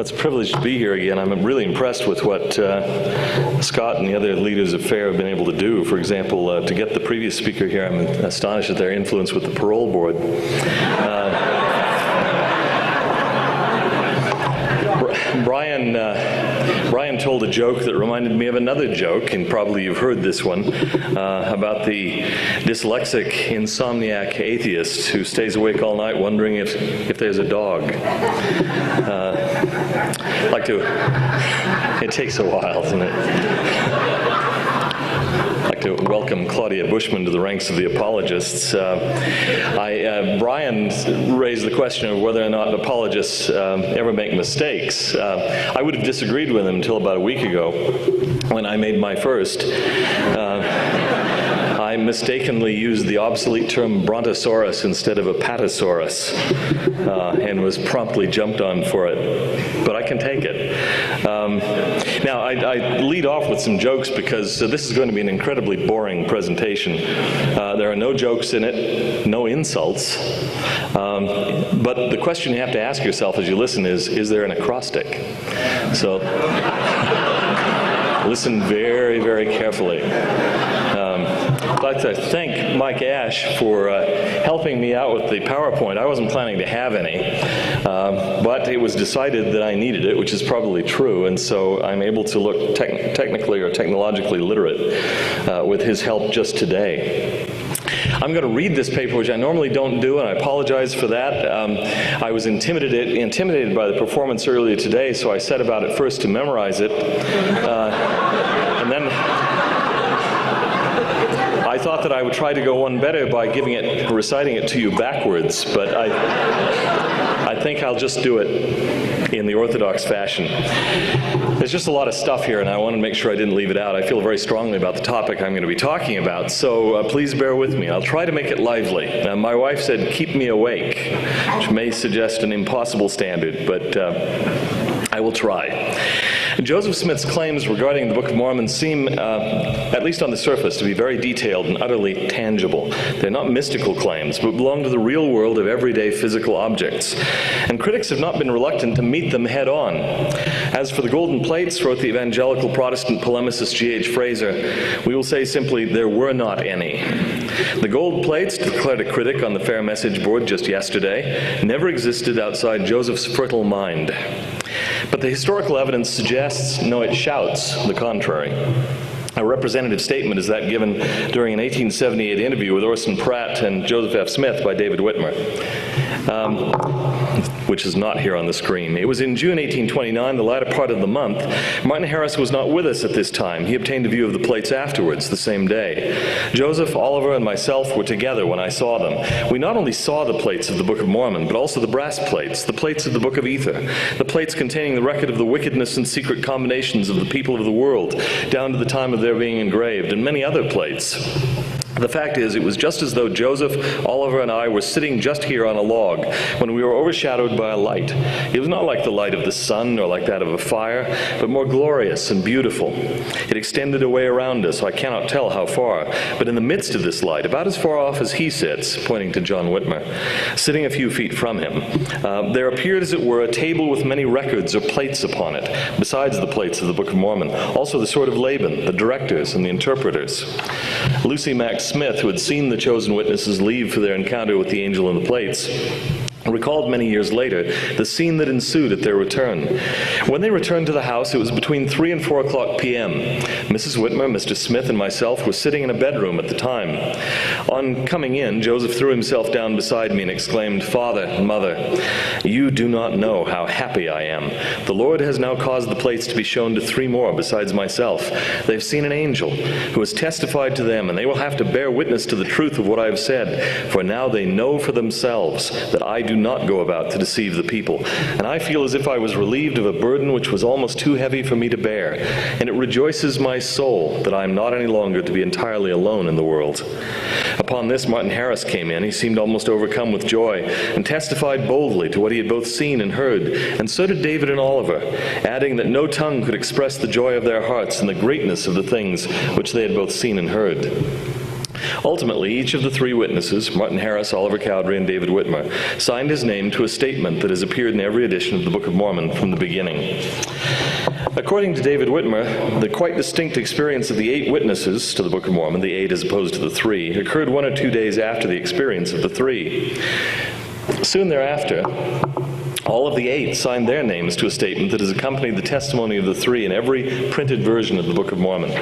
It's a privilege to be here again. I'm really impressed with what Scott and the other leaders of FAIR have been able to do. For example, to get the previous speaker here, I'm astonished at their influence with the parole board. Brian told a joke that reminded me of another joke, and probably you've heard this one, about the dyslexic, insomniac atheist who stays awake all night wondering if there's a dog. It takes a while, doesn't it? To welcome Claudia Bushman to the ranks of the apologists. Brian raised the question of whether or not apologists ever make mistakes. I would have disagreed with him until about a week ago when I made my first. I mistakenly used the obsolete term brontosaurus instead of apatosaurus and was promptly jumped on for it. But I can take it. Now, I lead off with some jokes because this is going to be an incredibly boring presentation. There are no jokes in it, no insults. But the question you have to ask yourself as you listen is there an acrostic? So listen very, very carefully. I'd like to thank Mike Ash for helping me out with the PowerPoint. I wasn't planning to have any, but it was decided that I needed it, which is probably true, and so I'm able to look technically or technologically literate with his help just today. I'm going to read this paper, which I normally don't do, and I apologize for that. I was intimidated by the performance earlier today, so I set about at first to memorize it, and then I thought that I would try to go one better by reciting it to you backwards, but I think I'll just do it in the Orthodox fashion. There's just a lot of stuff here, and I want to make sure I didn't leave it out. I feel very strongly about the topic I'm going to be talking about, so please bear with me. I'll try to make it lively. My wife said, "Keep me awake," which may suggest an impossible standard, but I will try. Joseph Smith's claims regarding the Book of Mormon seem, at least on the surface, to be very detailed and utterly tangible. They're not mystical claims, but belong to the real world of everyday physical objects. And critics have not been reluctant to meet them head on. As for the golden plates, wrote the evangelical Protestant polemicist G.H. Fraser, we will say simply, there were not any. The gold plates, declared a critic on the FAIR message board just yesterday, never existed outside Joseph's fertile mind. But the historical evidence suggests, no, it shouts the contrary. A representative statement is that given during an 1878 interview with Orson Pratt and Joseph F. Smith by David Whitmer, which is not here on the screen. It was in June 1829, the latter part of the month. Martin Harris was not with us at this time. He obtained a view of the plates afterwards, the same day. Joseph, Oliver, and myself were together when I saw them. We not only saw the plates of the Book of Mormon, but also the brass plates, the plates of the Book of Ether, the plates containing the record of the wickedness and secret combinations of the people of the world, down to the time of their being engraved, and many other plates. The fact is, it was just as though Joseph, Oliver, and I were sitting just here on a log when we were overshadowed by a light. It was not like the light of the sun or like that of a fire, but more glorious and beautiful. It extended away around us, I cannot tell how far, but in the midst of this light, about as far off as he sits, pointing to John Whitmer, sitting a few feet from him, there appeared, as it were, a table with many records or plates upon it, besides the plates of the Book of Mormon, also the sword of Laban, the directors, and the interpreters. Lucy Mack Smith, who had seen the chosen witnesses leave for their encounter with the angel in the plates, recalled many years later the scene that ensued at their return. When they returned to the house, it was between 3 and 4 o'clock p.m. Mrs. Whitmer, Mr. Smith, and myself were sitting in a bedroom at the time. On coming in, Joseph threw himself down beside me and exclaimed, "Father, Mother, you do not know how happy I am. The Lord has now caused the plates to be shown to 3 more besides myself. They've seen an angel who has testified to them, and they will have to bear witness to the truth of what I have said, for now they know for themselves that I do not go about to deceive the people. And I feel as if I was relieved of a burden which was almost too heavy for me to bear. And it rejoices my soul that I am not any longer to be entirely alone in the world." Upon this, Martin Harris came in. He seemed almost overcome with joy and testified boldly to what he had both seen and heard. And so did David and Oliver, adding that no tongue could express the joy of their hearts and the greatness of the things which they had both seen and heard. Ultimately, each of the three witnesses, Martin Harris, Oliver Cowdery, and David Whitmer, signed his name to a statement that has appeared in every edition of the Book of Mormon from the beginning. According to David Whitmer, the quite distinct experience of the 8 witnesses to the Book of Mormon, the 8 as opposed to the 3, occurred 1 or 2 days after the experience of the 3. Soon thereafter, all of the 8 signed their names to a statement that has accompanied the testimony of the 3 in every printed version of the Book of Mormon.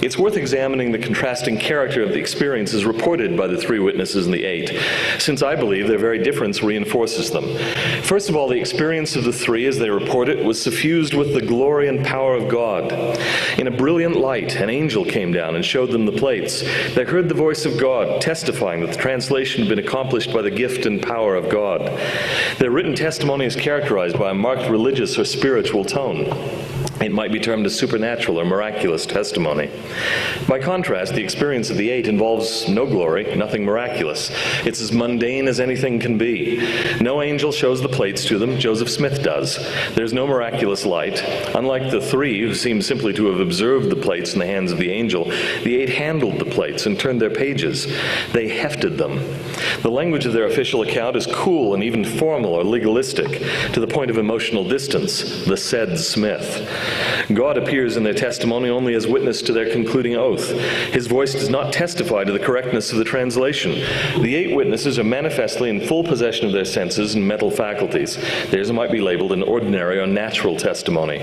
It's worth examining the contrasting character of the experiences reported by the 3 witnesses and the 8, since I believe their very difference reinforces them. First of all, the experience of the 3, as they report it, was suffused with the glory and power of God. In a brilliant light, an angel came down and showed them the plates. They heard the voice of God, testifying that the translation had been accomplished by the gift and power of God. Their written testimony is characterized by a marked religious or spiritual tone. It might be termed a supernatural or miraculous testimony. By contrast, the experience of the 8 involves no glory, nothing miraculous. It's as mundane as anything can be. No angel shows the plates to them. Joseph Smith does. There's no miraculous light. Unlike the 3, who seem simply to have observed the plates in the hands of the angel, the 8 handled the plates and turned their pages. They hefted them. The language of their official account is cool and even formal or legalistic, to the point of emotional distance, the said Smith. God appears in their testimony only as witness to their concluding oath. His voice does not testify to the correctness of the translation. The 8 witnesses are manifestly in full possession of their senses and mental faculties. Theirs might be labeled an ordinary or natural testimony.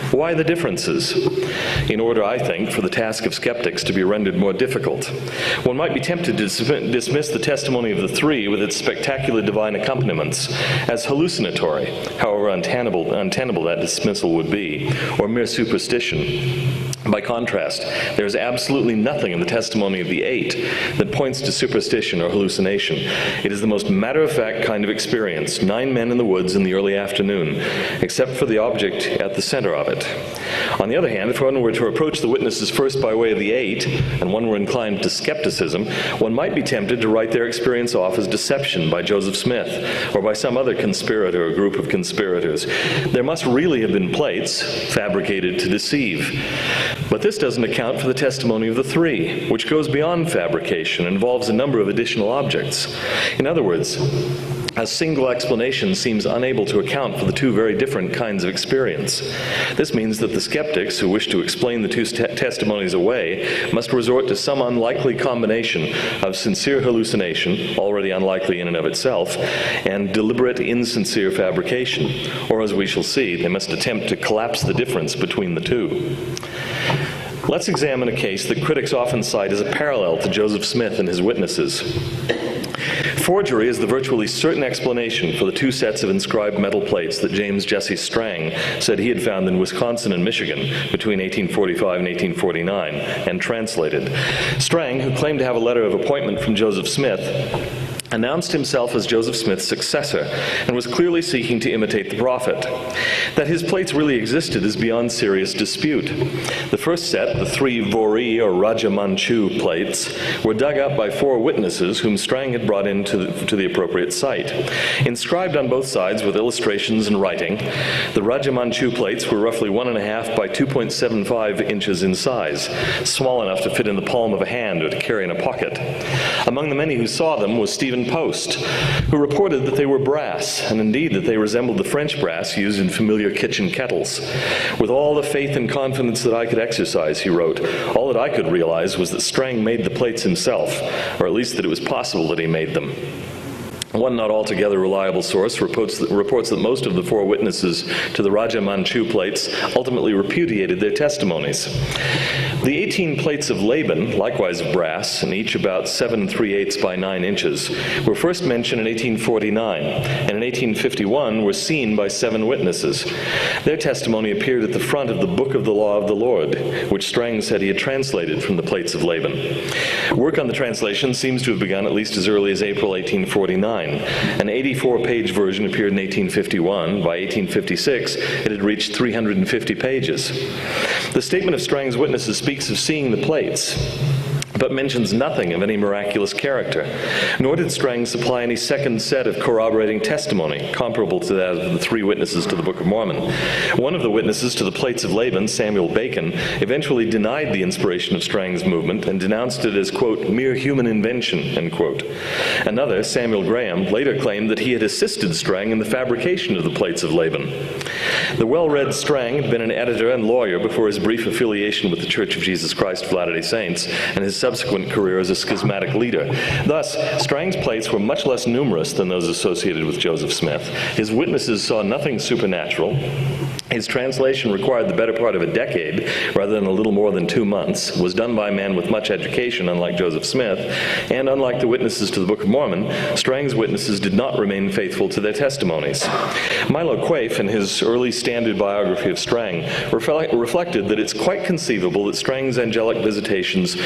Why the differences? In order, I think, for the task of skeptics to be rendered more difficult. One might be tempted to dismiss the testimony of the 3 with its spectacular divine accompaniments as hallucinatory, however untenable that dismissal would be, or mere superstition. By contrast, there is absolutely nothing in the testimony of the 8 that points to superstition or hallucination. It is the most matter-of-fact kind of experience, 9 men in the woods in the early afternoon, except for the object at the center of it. On the other hand, if one were to approach the witnesses first by way of the 8, and one were inclined to skepticism, one might be tempted to write their experience off as deception by Joseph Smith, or by some other conspirator or group of conspirators. There must really have been plates fabricated to deceive. But this doesn't account for the testimony of the 3, which goes beyond fabrication and involves a number of additional objects. In other words, a single explanation seems unable to account for the 2 very different kinds of experience. This means that the skeptics who wish to explain the 2 testimonies away must resort to some unlikely combination of sincere hallucination, already unlikely in and of itself, and deliberate insincere fabrication. Or, as we shall see, they must attempt to collapse the difference between the 2. Let's examine a case that critics often cite as a parallel to Joseph Smith and his witnesses. Forgery is the virtually certain explanation for the 2 sets of inscribed metal plates that James Jesse Strang said he had found in Wisconsin and Michigan between 1845 and 1849 and translated. Strang, who claimed to have a letter of appointment from Joseph Smith, announced himself as Joseph Smith's successor and was clearly seeking to imitate the prophet. That his plates really existed is beyond serious dispute. The first set, the 3 Vori or Rajamanchu plates, were dug up by 4 witnesses whom Strang had brought into the appropriate site. Inscribed on both sides with illustrations and writing, the Rajamanchu plates were roughly 1.5 by 2.75 inches in size, small enough to fit in the palm of a hand or to carry in a pocket. Among the many who saw them was Stephen Post, who reported that they were brass, and indeed that they resembled the French brass used in familiar kitchen kettles. With all the faith and confidence that I could exercise, he wrote, all that I could realize was that Strang made the plates himself, or at least that it was possible that he made them. One not altogether reliable source reports that most of the 4 witnesses to the Rajamanchu plates ultimately repudiated their testimonies. The 18 plates of Laban, likewise of brass, and each about 7 3/8 by 9 inches, were first mentioned in 1849, and in 1851 were seen by 7 witnesses. Their testimony appeared at the front of the Book of the Law of the Lord, which Strang said he had translated from the plates of Laban. Work on the translation seems to have begun at least as early as April 1849. An 84-page version appeared in 1851. By 1856, it had reached 350 pages. The statement of Strang's witnesses speaks of seeing the plates. but mentions nothing of any miraculous character. Nor did Strang supply any second set of corroborating testimony, comparable to that of the three witnesses to the Book of Mormon. One of the witnesses to the plates of Laban, Samuel Bacon, eventually denied the inspiration of Strang's movement and denounced it as, quote, mere human invention, end quote. Another, Samuel Graham, later claimed that he had assisted Strang in the fabrication of the plates of Laban. The well-read Strang had been an editor and lawyer before his brief affiliation with the Church of Jesus Christ of Latter-day Saints and his subsequent career as a schismatic leader. Thus, Strang's plates were much less numerous than those associated with Joseph Smith. His witnesses saw nothing supernatural. His translation required the better part of a decade, rather than a little more than 2 months, was done by a man with much education, unlike Joseph Smith, and unlike the witnesses to the Book of Mormon, Strang's witnesses did not remain faithful to their testimonies. Milo Quaife, in his early standard biography of Strang, reflected that it's quite conceivable that Strang's angelic visitations